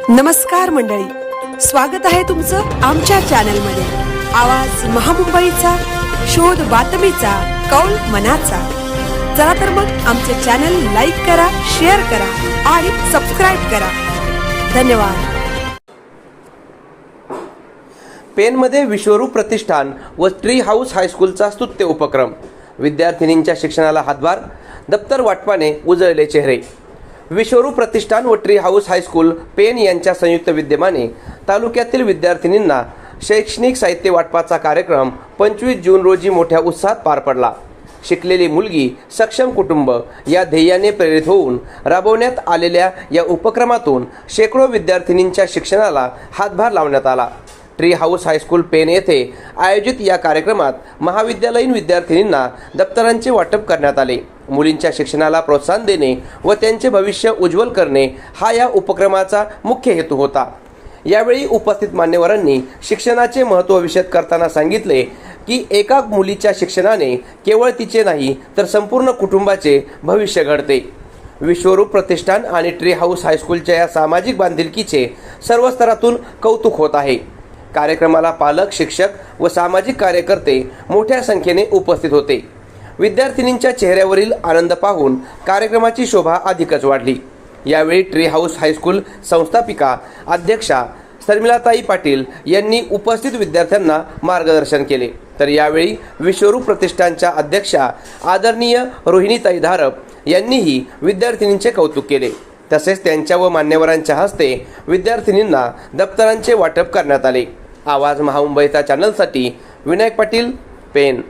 नमस्कार मंडळी, स्वागत आहे तुमचं आमच्या चॅनलमध्ये। आवाज महामुंबईचा, शोध बातमीचा, कौल मनाचा। चला तर मग आमचे चॅनल लाईक करा, शेअर करा आणि सबस्क्राइब करा। धन्यवाद। पेनमध्ये विश्वरूप प्रतिष्ठान व ट्री हाऊस हायस्कूलचा स्तुत्य उपक्रम। विद्यार्थिनींच्या शिक्षणाला हातभार, दप्तर वाटपाने उजळले चेहरे। विश्वरूप प्रतिष्ठान व ट्री हाऊस हायस्कूल पेन यांच्या संयुक्त विद्यमाने तालुक्यातील विद्यार्थिनींना शैक्षणिक साहित्य वाटपाचा कार्यक्रम 25 जून रोजी मोठ्या उत्साहात पार पडला। शिकलेली मुलगी सक्षम कुटुंब या ध्येयाने प्रेरित होऊन राबवण्यात आलेल्या या उपक्रमातून शेकडो विद्यार्थिनींच्या शिक्षणाला हातभार लावण्यात आला। ट्री हाऊस हायस्कूल पेन येथे आयोजित या कार्यक्रमात महाविद्यालयीन विद्यार्थिनींना दप्तरांचे वाटप करण्यात आले। मुलींच्या शिक्षणाला प्रोत्साहन देणे व त्यांचे भविष्य उज्ज्वल करणे हा या उपक्रमाचा मुख्य हेतू होता। यावेळी उपस्थित मान्यवरांनी शिक्षणाचे महत्त्व विशद करताना सांगितले की एका मुलीच्या शिक्षणाने केवळ तिचे नाही तर संपूर्ण कुटुंबाचे भविष्य घडते। विश्वरूप प्रतिष्ठान आणि ट्री हाऊस हायस्कूलच्या या सामाजिक बांधिलकीचे सर्व स्तरातून कौतुक होत आहे। कार्यक्रमाला पालक, शिक्षक व सामाजिक कार्यकर्ते मोठ्या संख्येने उपस्थित होते। विद्यार्थिनींच्या चेहऱ्यावरील आनंद पाहून कार्यक्रमाची शोभा अधिकच वाढली। यावेळी ट्री हाऊस हायस्कूल संस्थापिका अध्यक्षा शर्मिलाताई पाटील यांनी उपस्थित विद्यार्थ्यांना मार्गदर्शन केले, तर यावेळी विश्वरूप प्रतिष्ठानच्या अध्यक्षा आदरणीय रोहिणीताई धारप यांनीही विद्यार्थिनींचे कौतुक केले। तसेच त्यांच्या व मान्यवरांच्या हस्ते विद्यार्थिनींना दप्तरांचे वाटप करण्यात आले। आवाज महामुंबईचा चॅनलसाठी विनायक पाटील, पेन।